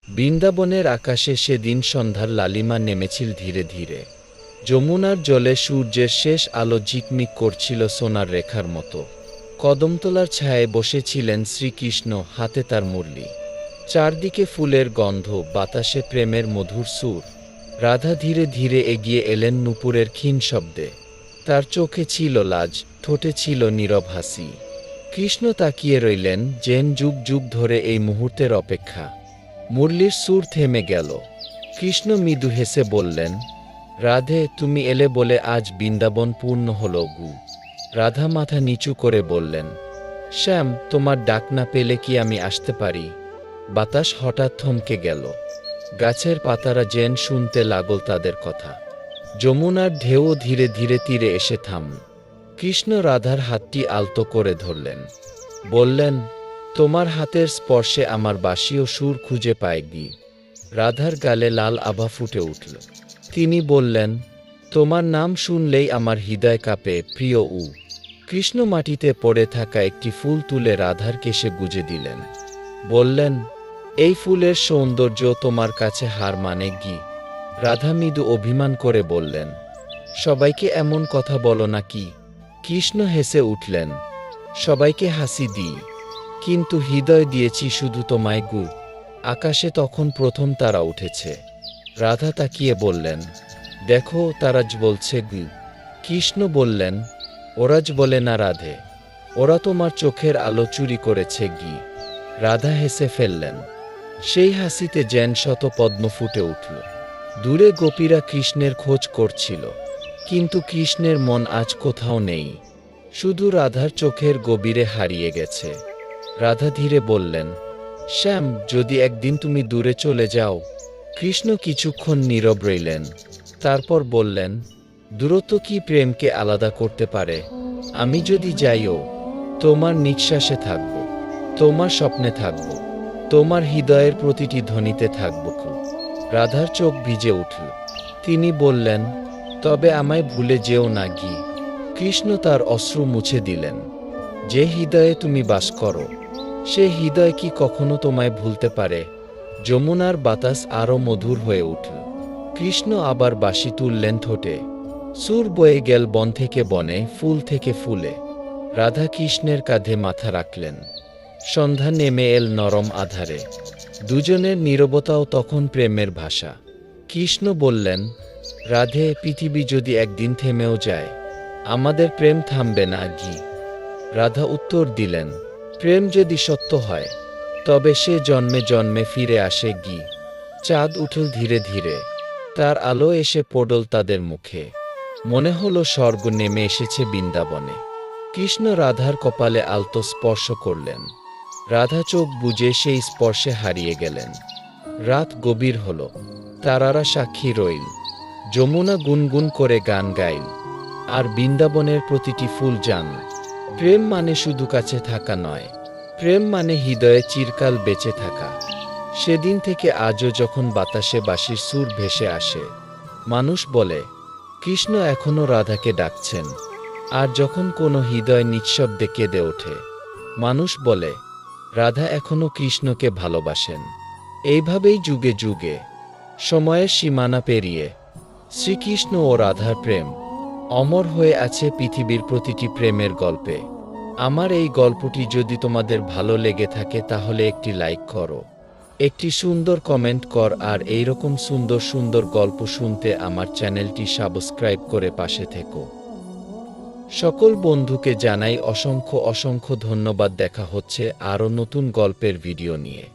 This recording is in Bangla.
বৃন্দাবনের আকাশে সেদিন সন্ধ্যার লালিমা নেমেছিল ধীরে ধীরে। যমুনার জলে সূর্যের শেষ আলো ঝিকমিক করছিল সোনার রেখার মতো। কদমতলার ছায়ায় বসেছিলেন শ্রীকৃষ্ণ, হাতে তার মুরলি। চারদিকে ফুলের গন্ধ, বাতাসে প্রেমের মধুর সুর। রাধা ধীরে ধীরে এগিয়ে এলেন নূপুরের ক্ষীণ শব্দে। তার চোখে ছিল লাজ, ঠোঁটে ছিল নীরব হাসি। কৃষ্ণ তাকিয়ে রইলেন, যেন যুগ যুগ ধরে এই মুহূর্তের অপেক্ষা। মুরলির সুর থেমে গেল। কৃষ্ণ মৃদু হেসে বললেন, রাধে, তুমি এলে বলে আজ বৃন্দাবন পূর্ণ হল গু। রাধা মাথা নিচু করে বললেন, শ্যাম, তোমার ডাক না পেলে কি আমি আসতে পারি? বাতাস হঠাৎ থমকে গেল। গাছের পাতারা যেন শুনতে লাগল তাদের কথা। যমুনার ঢেউ ধীরে ধীরে তীরে এসে থামল। কৃষ্ণ রাধার হাতটি আলতো করে ধরলেন। বললেন, তোমার হাতের স্পর্শে আমার বাঁশিও সুর খুঁজে পায় গি। রাধার গালে লাল আভা ফুটে উঠল। তিনি বললেন, তোমার নাম শুনলেই আমার হৃদয় কাঁপে, প্রিয় উ। কৃষ্ণ মাটিতে পড়ে থাকা একটি ফুল তুলে রাধার কেশে গুজে দিলেন। বললেন, এই ফুলের সৌন্দর্য তোমার কাছে হার মানে গি। রাধা মৃদু অভিমান করে বললেন, সবাইকে এমন কথা বলো না কি? কৃষ্ণ হেসে উঠলেন, সবাইকে হাসি দিই, কিন্তু হৃদয় দিয়েছি শুধু তোমায় গু। আকাশে তখন প্রথম তারা উঠেছে। রাধা তাকিয়ে বললেন, দেখো, তারাজ বলছে গু। কৃষ্ণ বললেন, ওরাজ বলে না রাধে, ওরা তোমার চোখের আলো চুরি করেছে গি। রাধা হেসে ফেললেন। সেই হাসিতে যেন শত পদ্ম ফুটে উঠল। দূরে গোপীরা কৃষ্ণের খোঁজ করছিল, কিন্তু কৃষ্ণের মন আজ কোথাও নেই, শুধু রাধার চোখের গভীরে হারিয়ে গেছে। রাধা ধীরে বললেন, শ্যাম, যদি একদিন তুমি দূরে চলে যাও। কৃষ্ণ কিছুক্ষণ নীরব রইলেন, তারপর বললেন, দূরত্ব কি প্রেমকে আলাদা করতে পারে? আমি যদি যাইও, তোমার নিঃশ্বাসে থাকব, তোমার স্বপ্নে থাকব, তোমার হৃদয়ের প্রতিটি ধ্বনিতে থাকব। রাধার চোখ ভিজে উঠল। তিনি বললেন, তবে আমায় ভুলে যেও না গি। কৃষ্ণ তার অশ্রু মুছে দিলেন। যে হৃদয়ে তুমি বাস করো, সে হৃদয় কি কখনো তোমায় ভুলতে পারে? যমুনার বাতাস আরও মধুর হয়ে উঠল। কৃষ্ণ আবার বাঁশি তুললেন ঠোঁটে। সুর বয়ে গেল বন থেকে বনে, ফুল থেকে ফুলে। রাধা কৃষ্ণের কাঁধে মাথা রাখলেন। সন্ধ্যা নেমে এল নরম আধারে। দুজনের নীরবতাও তখন প্রেমের ভাষা। কৃষ্ণ বললেন, রাধে, পৃথিবী যদি একদিন থেমেও যায়, আমাদের প্রেম থামবে না গি। রাধা উত্তর দিলেন, প্রেম যদি সত্য হয়, তবে সে জন্মে জন্মে ফিরে আসে গি। চাঁদ উঠল ধীরে ধীরে, তার আলো এসে পড়ল তাদের মুখে। মনে হলো স্বর্গ নেমে এসেছে বৃন্দাবনে। কৃষ্ণ রাধার কপালে আলতো স্পর্শ করলেন। রাধা চোখ বুজে সেই স্পর্শে হারিয়ে গেলেন। রাত গভীর হল, তারারা সাক্ষী রইল। যমুনা গুনগুন করে গান গাইল, আর বৃন্দাবনের প্রতিটি ফুল জানল, প্রেম মানে শুধু কাছে থাকা নয়, প্রেম মানে হৃদয়ে চিরকাল বেঁচে থাকা। সেদিন থেকে আজও যখন বাতাসে বাঁশির সুর ভেসে আসে, মানুষ বলে, কৃষ্ণ এখনও রাধাকে ডাকছেন। আর যখন কোনো হৃদয় নিঃশব্দে কেঁদে ওঠে, মানুষ বলে, রাধা এখনও কৃষ্ণকে ভালোবাসেন। এইভাবেই যুগে যুগে, সময়ের সীমানা পেরিয়ে, শ্রীকৃষ্ণ ও রাধার প্রেম অমর হয়ে আছে পৃথিবীর প্রতিটি প্রেমের গল্পে। আমার এই গল্পটি যদি তোমাদের ভালো লেগে থাকে, তাহলে একটি লাইক করো, একটি সুন্দর কমেন্ট কর, আর এইরকম সুন্দর সুন্দর গল্প শুনতে আমার চ্যানেলটি সাবস্ক্রাইব করে পাশে থেকো। সকল বন্ধুকে জানাই অসংখ্য অসংখ্য ধন্যবাদ। দেখা হচ্ছে আরও নতুন গল্পের ভিডিও নিয়ে।